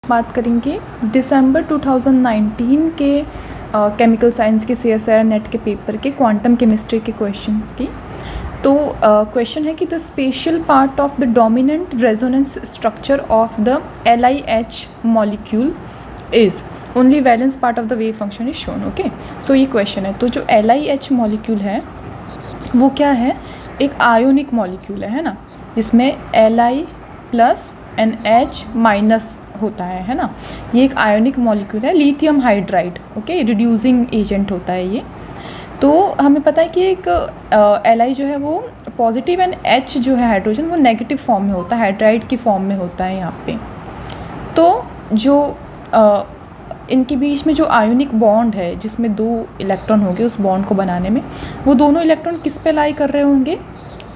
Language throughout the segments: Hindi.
बात करेंगे दिसंबर 2019 के केमिकल साइंस के CSIR नेट के पेपर के क्वांटम केमिस्ट्री के क्वेश्चन की। तो क्वेश्चन है कि the special part of the dominant resonance structure of the LIH molecule is only valence part of the wave function is shown. Okay, so ये क्वेश्चन है। तो जो LIH मॉलिक्यूल है वो क्या है, एक आयोनिक मॉलिक्यूल है ना, जिसमें Li plus and H minus होता है ना। ये एक आयोनिक मॉलिक्यूल है, lithium hydride. Okay, reducing agent होता है ये। तो हमें पता है कि एक Li जो है वो पॉजिटिव एंड H जो है हाइड्रोजन वो नेगेटिव फॉर्म में होता है, हाइड्राइड की फॉर्म में होता है यहाँ पे। तो जो इनके बीच में जो आयोनिक बॉन्ड है जिसमें 2 इलेक्ट्रॉन होंगे उस बॉन्ड को बनाने में, वो दोनों इलेक्ट्रॉन किस पे लाई कर रहे होंगे,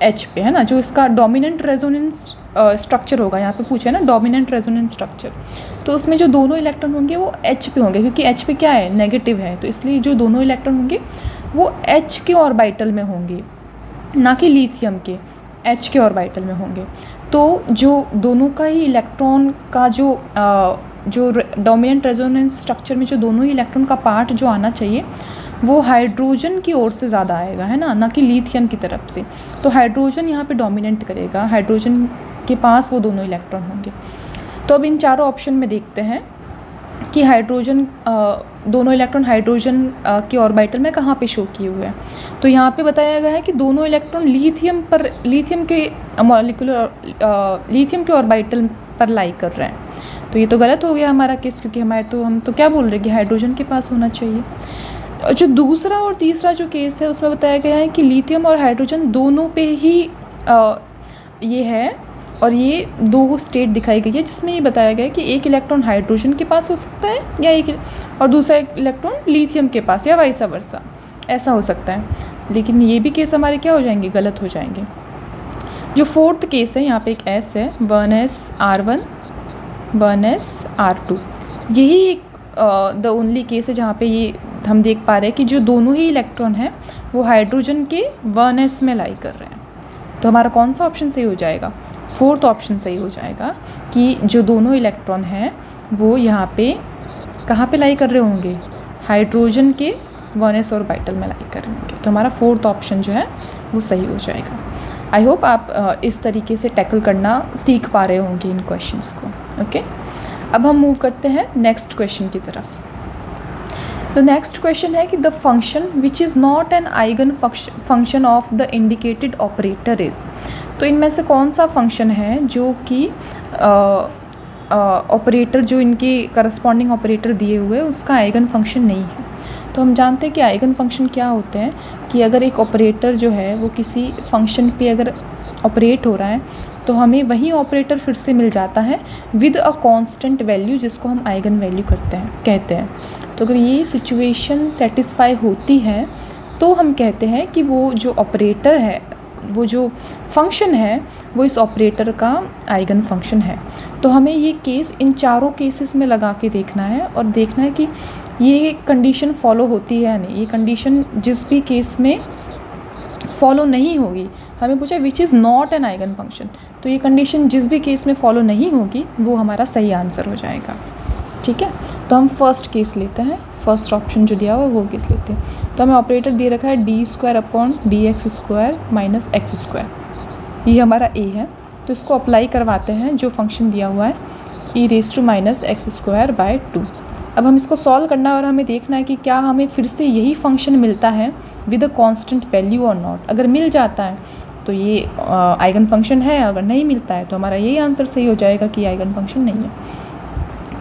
H पे, है ना। जो इसका डोमिनेंट रेजोनेंस स्ट्रक्चर होगा, यहाँ पे पूछा है ना डोमिनेंट रेजोनेंस स्ट्रक्चर, तो उसमें जो दोनों इलेक्ट्रॉन होंगे वो H पे होंगे, क्योंकि H पे क्या है, नेगेटिव है। तो इसलिए जो दोनों इलेक्ट्रॉन होंगे वो H के ऑर्बिटल में होंगे, ना कि लिथियम के, H के ऑर्बिटल में होंगे। तो जो दोनों का ही इलेक्ट्रॉन का जो डोमिनेंट रेजोनेंस स्ट्रक्चर में जो दोनों ही इलेक्ट्रॉन का पार्ट जो आना चाहिए वो हाइड्रोजन की ओर से ज़्यादा आएगा, है ना कि लिथियम की तरफ से। तो हाइड्रोजन यहाँ पे डोमिनेट करेगा, हाइड्रोजन के पास वो दोनों इलेक्ट्रॉन होंगे। तो अब इन चारों ऑप्शन में देखते हैं कि हाइड्रोजन दोनों इलेक्ट्रॉन हाइड्रोजन के ऑर्बिटल में कहाँ पे शो किए हुए हैं। तो यहाँ पे बताया गया है कि दोनों इलेक्ट्रॉन लिथियम के ऑर्बिटल पर लाई कर रहे हैं। तो ये तो गलत हो गया हमारा केस, क्योंकि हम तो क्या बोल रहे हैं कि हाइड्रोजन के पास होना चाहिए। और जो दूसरा और तीसरा जो केस है उसमें बताया गया है कि लिथियम और हाइड्रोजन दोनों पे ही ये है, और ये 2 स्टेट दिखाई गई है जिसमें ये बताया गया है कि एक इलेक्ट्रॉन हाइड्रोजन के पास हो सकता है या और दूसरा इलेक्ट्रॉन लिथियम के पास, या वाइस वर्सा, ऐसा हो सकता है। लेकिन ये भी केस हमारे क्या हो जाएंगे, गलत हो जाएंगे। जो 4th केस है, यहाँ पे एक S है, 1s_r1 1s_r2, यही एक द ओनली केस है जहाँ पे ये हम देख पा रहे हैं कि जो दोनों ही इलेक्ट्रॉन हैं वो हाइड्रोजन के 1s में लाई कर रहे हैं। तो हमारा कौन सा ऑप्शन सही हो जाएगा, 4th ऑप्शन सही हो जाएगा कि जो दोनों इलेक्ट्रॉन हैं वो यहाँ पे कहाँ पे लाई कर रहे होंगे, हाइड्रोजन के 1s ऑर्बिटल में लाई कर रहे होंगे। तो हमारा 4th ऑप्शन जो है वो सही हो जाएगा। आई होप आप इस तरीके से टैकल करना सीख पा रहे होंगे इन क्वेश्चंस को। ओके, अब हम मूव करते हैं नेक्स्ट क्वेश्चन की तरफ। तो नेक्स्ट क्वेश्चन है कि the function which is not an eigen function of the indicated operator is. तो इनमें से कौन सा फंक्शन है जो कि ऑपरेटर जो इनके करस्पॉन्डिंग ऑपरेटर दिए हुए हैं उसका आइगन फंक्शन नहीं है। तो हम जानते हैं कि आइगन फंक्शन क्या होते हैं, कि अगर एक ऑपरेटर जो है वो किसी फंक्शन पे अगर ऑपरेट हो रहा है तो हमें वही ऑपरेटर फिर से मिल जाता है विद अ कांस्टेंट वैल्यू, जिसको हम आइगन वैल्यू कहते हैं। तो अगर ये सिचुएशन सेटिस्फाई होती है तो हम कहते हैं कि वो जो ऑपरेटर है, वो जो फंक्शन है वो इस ऑपरेटर का आइगन फंक्शन है। तो हमें ये केस इन चारों केसेस में लगा के देखना है और देखना है कि ये कंडीशन फॉलो होती है या नहीं। ये कंडीशन जिस भी केस में फॉलो नहीं होगी, हमें पूछा which is not an eigen function, तो ये कंडीशन जिस भी केस में फॉलो नहीं होगी वो हमारा सही आंसर हो जाएगा। ठीक है, तो हम फर्स्ट केस लेते हैं, फर्स्ट ऑप्शन जो दिया हुआ है वो केस लेते हैं। तो हमें ऑपरेटर दे रखा है d² - x², ये हमारा a है। तो इसको अप्लाई करवाते हैं जो फंक्शन दिया हुआ है e⁻ x²/2। अब हम इसको सॉल्व करना है और हमें देखना है कि क्या हमें फिर से यही फंक्शन मिलता है विद अ कांस्टेंट वैल्यू और नॉट। अगर मिल जाता है तो ये आइगन फंक्शन है, अगर नहीं मिलता है तो हमारा यही आंसर सही हो जाएगा कि आइगन फंक्शन नहीं है।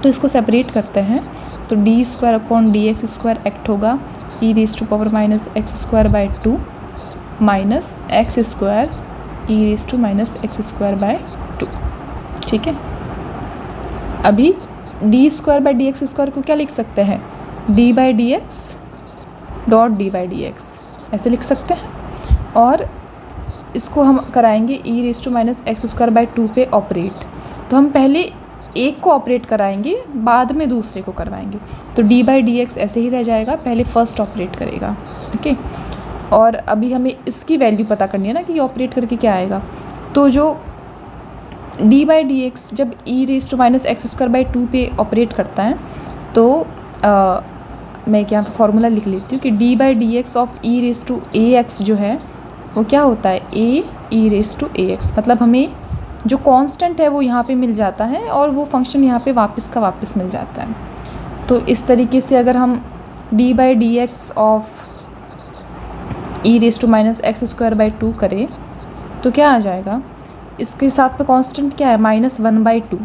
तो इसको सेपरेट करते हैं, तो d²/dx² एक्ट होगा e⁻ x²/2 minus x² e⁻ x²/2। ठीक है, अभी d²/dx² को क्या लिख सकते हैं, d/dx डॉट d/dx ऐसे लिख सकते हैं। और इसको हम कराएंगे e⁻ x²/2 पे ऑपरेट। तो हम पहले एक को ऑपरेट कराएंगे, बाद में दूसरे को करवाएंगे। तो d/dx ऐसे ही रह जाएगा, पहले फर्स्ट ऑपरेट करेगा। ओके, और अभी हमें इसकी वैल्यू पता करनी है ना कि ऑपरेट करके क्या आएगा। तो जो डी बाई डी एक्स जब e raise to minus x square by 2 पे ऑपरेट करता है तो मैं क्या फॉर्मूला लिख लेती हूँ कि D by D X of E raise to A X जो है वो क्या होता है A E raise to A X, मतलब हमें जो कांस्टेंट है वो यहाँ पे मिल जाता है और वो फंक्शन यहाँ पे वापस का वापस मिल जाता है। तो इस तरीके से अगर हम D by D X of E raise to minus x square by 2 करें तो क्या आ जाएगा, इसके साथ में कांस्टेंट क्या है -1/2,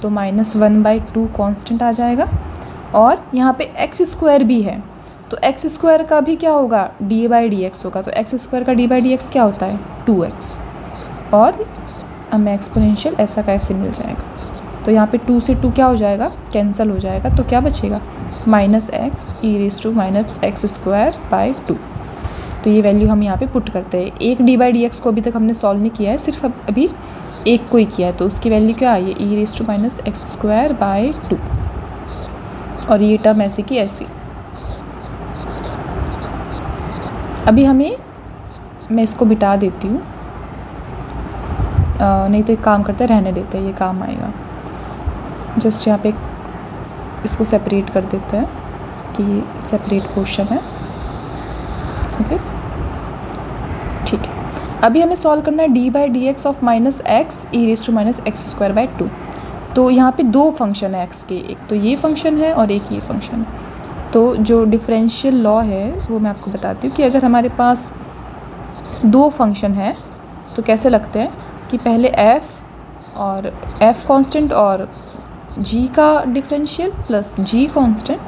तो -1/2 कांस्टेंट आ जाएगा। और यहाँ पे एक्स स्क्वायर भी है तो एक्स स्क्वायर का भी क्या होगा डी बाई डी एक्स होगा, तो एक्स स्क्वायर का डी बाई डी एक्स क्या होता है 2x, और हमें एक्सपोनेंशियल ऐसा का ऐसे मिल जाएगा। तो यहाँ पे 2 से 2 क्या हो जाएगा कैंसिल हो जाएगा, तो क्या बचेगा -x E raise to minus x square by 2। तो ये वैल्यू हम यहाँ पे पुट करते हैं। एक डी बाई डी एक्स को अभी तक हमने सॉल्व नहीं किया है, सिर्फ अभी एक को ही किया है, तो उसकी वैल्यू क्या आई है e raise to minus x square by 2, और ये टर्म ऐसी की ऐसी। अभी मैं इसको बिटा देती हूँ, नहीं तो एक काम करते हैं रहने देते हैं, ये काम आएगा। जस्ट यहाँ पे इसको सेपरेट कर देते हैं कि ये सेपरेट पोर्शन है, ओके ठीक है। अभी हमें सॉल्व करना है D by D X of minus X E raise to minus x square by 2। तो यहाँ पे दो फंक्शन है एक्स के, एक तो ये फंक्शन है और एक ये फंक्शन है। तो जो डिफरेंशियल लॉ है वो मैं आपको बताती हूँ कि अगर हमारे पास दो फंक्शन है तो कैसे लगते हैं कि पहले f कांस्टेंट और g का differential plus g constant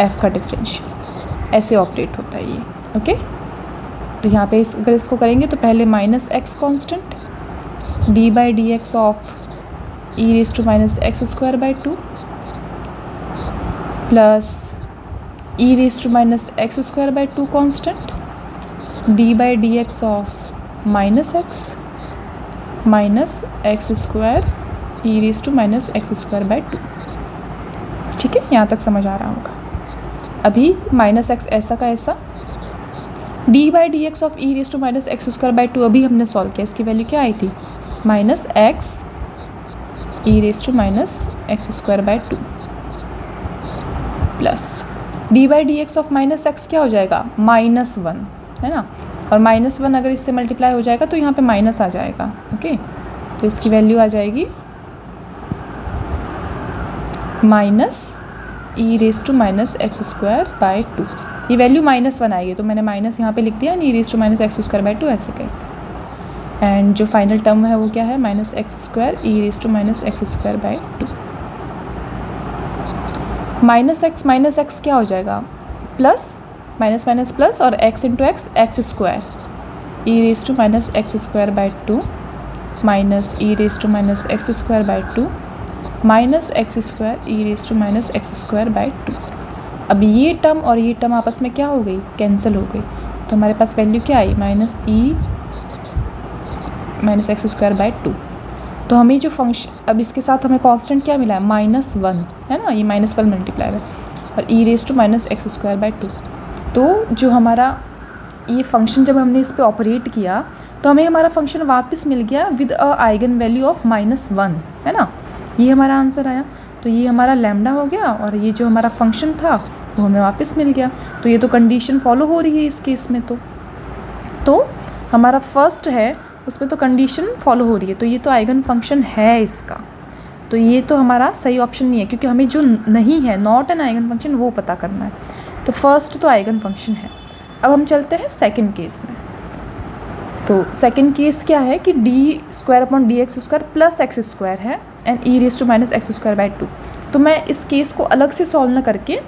f का डिफरेंशियल, ऐसे ऑपरेट होता है ये, ओके। तो यहाँ पे अगर इसको करेंगे तो पहले -x constant D by D X of E raise to minus x square by 2 plus E raise to minus x square by 2 constant D by D X of minus x square E raise to minus x square by 2। ठीक है, यहाँ तक समझ आ रहा होगा। अभी -x ऐसा का ऐसा, D by D X of E raise to minus x square by 2 अभी हमने सॉल्व किया, इसकी वैल्यू क्या आई थी -x E raise to minus x square by 2 plus D by D X of -x क्या हो जाएगा -1, है ना, और -1 अगर इससे मल्टीप्लाई हो जाएगा तो यहाँ पे माइनस आ जाएगा, ओके। तो इसकी वैल्यू आ जाएगी e raise to minus x square by 2। ये वैल्यू -1 आएगी तो मैंने माइनस यहाँ पे लिख दिया, e raise to minus x square by 2 ऐसे कैसे। एंड जो फाइनल टर्म है वो क्या है -x square E raise to minus x square by 2। -x क्या हो जाएगा प्लस माइनस प्लस और x into X square E raise to minus x square by 2 minus E raise to minus x square by 2 minus x square E raise to minus x square by 2। अब ये टर्म और ये टर्म आपस में क्या हो गई कैंसिल हो गई, तो हमारे पास वैल्यू क्या आई माइनस एक्स स्क्वायर बाई 2। तो हमें जो फंक्शन, अब इसके साथ हमें कांस्टेंट क्या मिला है -1, है ना, ये -1 मल्टीप्लाई है और e raise to minus x square by 2। तो जो हमारा ये फंक्शन जब हमने इस पर ऑपरेट किया तो हमें हमारा फंक्शन वापस मिल गया with a eigen value of -1, है ना, ये हमारा आंसर आया। तो ये हमारा लैम्डा हो गया और ये जो हमारा फंक्शन था वो हमें वापस मिल गया। तो ये तो कंडीशन फॉलो हो रही है इस केस में। तो हमारा फर्स्ट है उसमें तो कंडीशन फॉलो हो रही है, तो ये तो आइगन फंक्शन है इसका, तो ये तो हमारा सही ऑप्शन नहीं है क्योंकि हमें जो नहीं है नॉट एन आइगन फंक्शन वो पता करना है। तो फर्स्ट तो आइगन फंक्शन है। अब हम चलते हैं सेकंड केस में। तो सेकंड केस क्या है कि d square upon d x square plus x square है and e raise to minus x square by 2। तो मैं इस केस को अलग से सॉल्व ना करके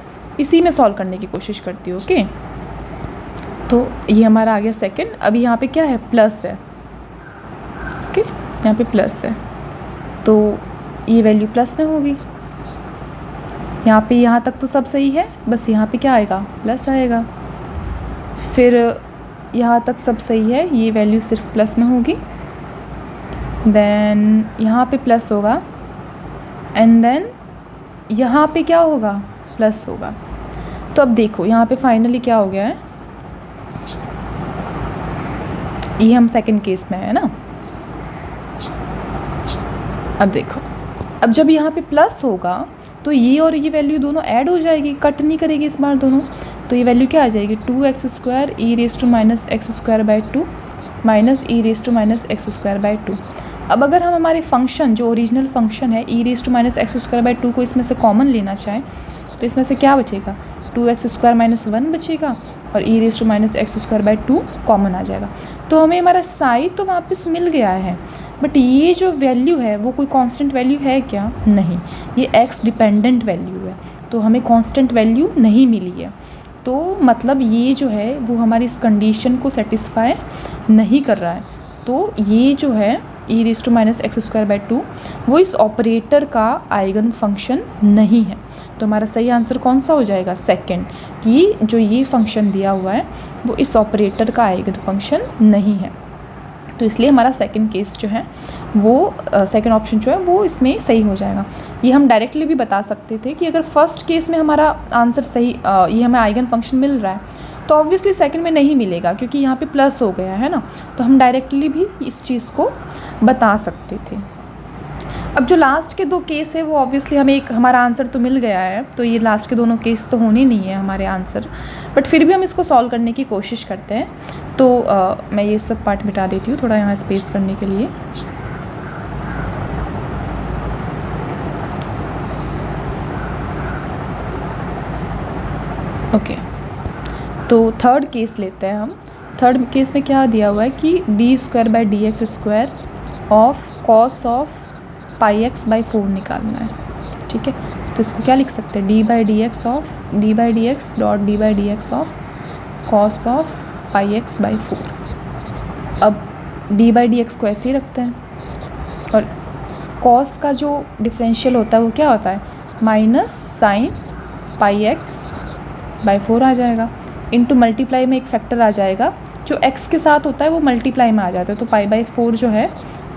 इसी में सॉल्व करने की कोशिश करती हूँ, ओके। तो ये हमारा आ गया सेकंड। अभी यहाँ पे क्या है प्लस है, ओके, यहाँ पे प्लस है तो ये वैल्यू प्लस में होगी। यहाँ पे यहाँ तक तो सब सही है, बस यहाँ पे क्या आएगा प्लस आएगा। फिर यहाँ तक सब सही है, ये वैल्यू सिर्फ प्लस में होगी। देन यहाँ पे प्लस होगा एंड देन यहाँ पे क्या होगा प्लस होगा। तो अब देखो यहाँ पे फाइनली क्या हो गया है, ये हम सेकंड केस में है ना, अब देखो, अब जब यहाँ पे प्लस होगा तो ये और ये वैल्यू दोनों ऐड हो जाएगी, कट नहीं करेगी इस बार दोनों, तो ये वैल्यू क्या आ जाएगी 2x² e raise to minus x² minus e raise to minus x²/2। अब अगर हम हमारे फंक्शन जो ओरिजिनल फंक्शन है e raise to minus x²/2 को इसमें से कॉमन लेना चाहें तो इसमें से क्या बचेगा 2x² माइनस 1 बचेगा और e raise to minus x²/2 common आ जाएगा। तो हमें हमारा साई तो वापस मिल गया है, बट ये जो वैल्यू है वो कोई कांस्टेंट वैल्यू है क्या? नहीं, ये x डिपेंडेंट वैल्यू है, तो हमें कांस्टेंट वैल्यू नहीं मिली है। तो मतलब ये जो है वो हमारी इस कंडीशन को सेटिस्फाई नहीं कर रहा है। तो ये जो है e raise to minus x²/2 वो इस ऑपरेटर का आइगन फंक्शन नहीं है। तो हमारा सही आंसर कौन सा हो जाएगा? सेकंड, कि जो ये फंक्शन दिया हुआ है वो इस ऑपरेटर का आइगन फंक्शन नहीं है। तो इसलिए हमारा सेकंड केस जो है वो सेकंड ऑप्शन जो है वो इसमें सही हो जाएगा। ये हम डायरेक्टली भी बता सकते थे कि अगर फर्स्ट केस में हमारा आंसर सही ये हमें आइगन फंक्शन मिल रहा है तो ऑब्वियसली सेकंड में नहीं मिलेगा क्योंकि यहाँ पे प्लस हो गया है ना, तो हम डायरेक्टली भी इस चीज़ को बता सकते थे। अब जो लास्ट के 2 केस है वो ऑब्वियसली हमें एक हमारा आंसर तो मिल गया है, तो ये लास्ट के दोनों केस तो होने नहीं है हमारे आंसर, बट फिर भी हम इसको सॉल्व करने की कोशिश करते हैं। तो मैं ये सब पार्ट मिटा देती हूँ थोड़ा यहाँ स्पेस करने के लिए। ओके, तो थर्ड केस लेते हैं हम। थर्ड केस में क्या दिया हुआ है कि d²/dx² of cos of πx/4 निकालना है। ठीक है, तो इसको क्या लिख सकते हैं d/dx of cos of πx/4। अब d/dx को ऐसे ही रखते हैं और कॉस का जो डिफरेंशियल होता है वो क्या होता है माइनस साइन πx/4 आ जाएगा, इनटू मल्टीप्लाई में एक फैक्टर आ जाएगा जो x के साथ होता है वो मल्टीप्लाई में आ जाता है, तो π/4 जो है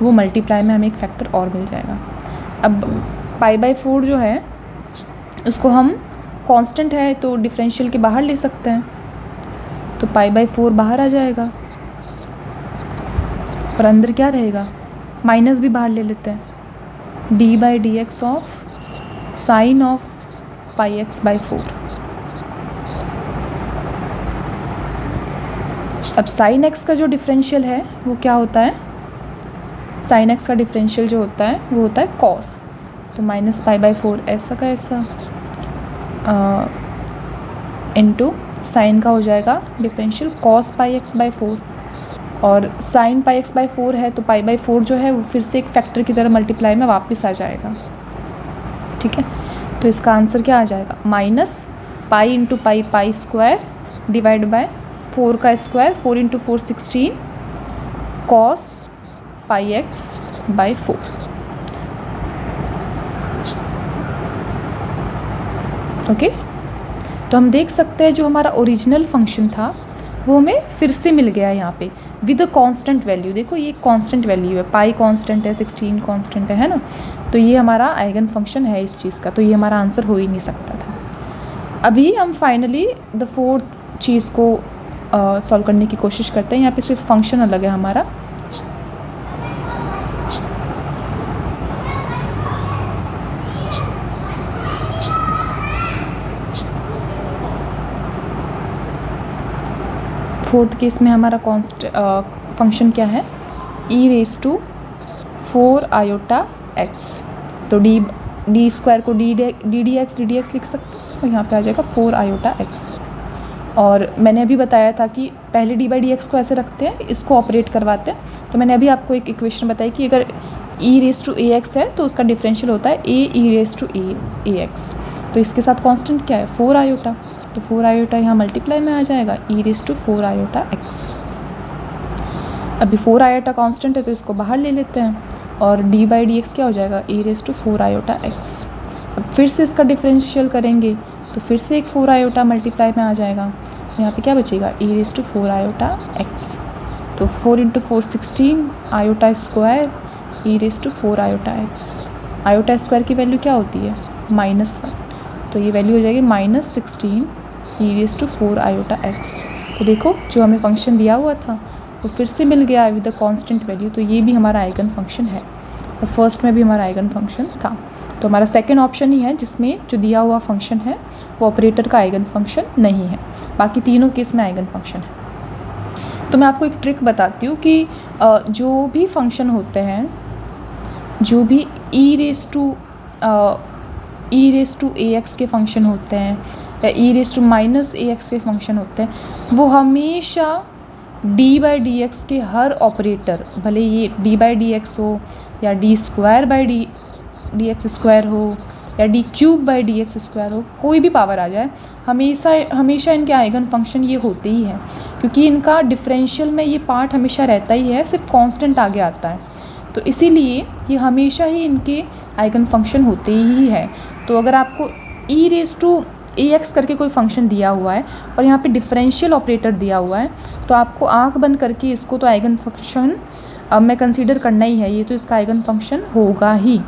वो मल्टीप्लाई में हमें एक फैक्टर और मिल जाएगा। अब π/4 जो है उसको हम कांस्टेंट है तो डिफरेंशियल के बाहर ले सकते हैं, तो π/4 बाहर आ जाएगा और अंदर क्या रहेगा माइनस भी बाहर ले लेते हैं d/dx of sine of πx/4। अब साइन x का जो डिफरेंशियल है वो क्या होता है, साइन x का डिफरेंशियल जो होता है वो होता है कॉस, तो माइनस π/4 ऐसा का ऐसा इनटू साइन का हो जाएगा डिफरेंशियल कॉस πx/4, और साइन πx/4 है तो π/4 जो है वो फिर से एक फैक्टर की तरह मल्टीप्लाई में वापस आ जाएगा। ठीक है, तो इसका आंसर क्या आ जाएगा minus pi into pi square divide by 4 का square, 4 into 4 16 cos πx/4। Okay, तो हम देख सकते हैं जो हमारा ओरिजिनल फंक्शन था वो हमें फिर से मिल गया है यहाँ पे विद अ कांस्टेंट वैल्यू। देखो ये कांस्टेंट वैल्यू है, पाई कांस्टेंट है, 16 कांस्टेंट है ना, तो ये हमारा आइगन फंक्शन है इस चीज़ का, तो ये हमारा आंसर हो ही नहीं सकता था। अभी हम फाइनली द फोर्थ चीज़ को सॉल्व करने की कोशिश करते हैं। यहाँ पे सिर्फ फंक्शन अलग है हमारा। फोर्थ केस में हमारा फंक्शन क्या है e⁴ आयोटा x, तो डी स्क्वायर को डी डी एक्स लिख सकते हैं और यहाँ पे आ जाएगा 4 आयोटा x। और मैंने अभी बताया था कि पहले d/dx को ऐसे रखते हैं, इसको ऑपरेट करवाते हैं, तो मैंने अभी आपको एक इक्वेशन बताई कि अगर e⁴ax है तो उसका डिफरेंशियल होता है ae⁴ax, तो इसके साथ कांस्टेंट क्या है 4 आयोटा, तो 4 आयोटा यहाँ मल्टीप्लाई में आ जाएगा e⁴ आयोटा x। अभी 4 आयोटा कांस्टेंट है तो इसको बाहर ले लेते हैं और d/dx क्या हो जाएगा e⁴ आयोटा x। अब फिर से इसका डिफरेंशियल करेंगे तो फिर से एक 4 आयोटा मल्टीप्लाई में आ जाएगा, तो यहाँ पे क्या बचेगा e⁴ आयोटा x, तो 4 into 4 16 iota square e⁴ iota x। Iota square की वैल्यू क्या होती है -1, तो ये वैल्यू हो जाएगी -16 e⁴ आयोटा x। तो देखो जो हमें फंक्शन दिया हुआ था वो फिर से मिल गया विद द कांस्टेंट वैल्यू, तो ये भी हमारा आइगन फंक्शन है। और फर्स्ट में भी हमारा आइगन फंक्शन था। तो हमारा सेकेंड ऑप्शन ही है जिसमें जो दिया हुआ फंक्शन है वो ऑपरेटर का आइगन फंक्शन नहीं है, बाकी तीनों केस में आइगन फंक्शन है। तो मैं आपको एक ट्रिक बताती हूँ कि जो भी फंक्शन होते हैं, जो भी e raise to A x के फंक्शन होते हैं या e raise to minus a x के फंक्शन होते हैं, वो हमेशा डी बाई डी एक्स के हर ऑपरेटर, भले ये डी बाई डी एक्स हो या D square by D x square हो या D cube by D x square हो, कोई भी पावर आ जाए, हमेशा इनके आइगन फंक्शन ये होते ही हैं, क्योंकि इनका डिफरेंशियल में ये पार्ट हमेशा रहता ही है, सिर्फ कांस्टेंट आगे आता है। तो इसीलिए ये हमेशा ही इनके आइगन फंक्शन होते ही है। तो अगर आपको ई रेस टू ए एक्स करके कोई फंक्शन दिया हुआ है और यहाँ पे डिफरेंशियल ऑपरेटर दिया हुआ है, तो आपको आंख बंद करके इसको तो आइगन फंक्शन में कंसीडर करना ही है, ये तो इसका आइगन फंक्शन होगा ही।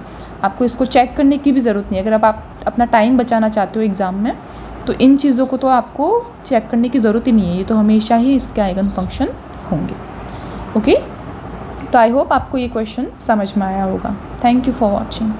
आपको इसको चेक करने की भी ज़रूरत नहीं है। अगर आप अपना टाइम बचाना चाहते हो एग्ज़ाम में, तो इन चीज़ों को तो आपको चेक करने की ज़रूरत ही नहीं है, ये तो हमेशा ही इसके आइगन फंक्शन होंगे। ओके, तो आई होप आपको ये क्वेश्चन समझ में आया होगा। Thank you for watching.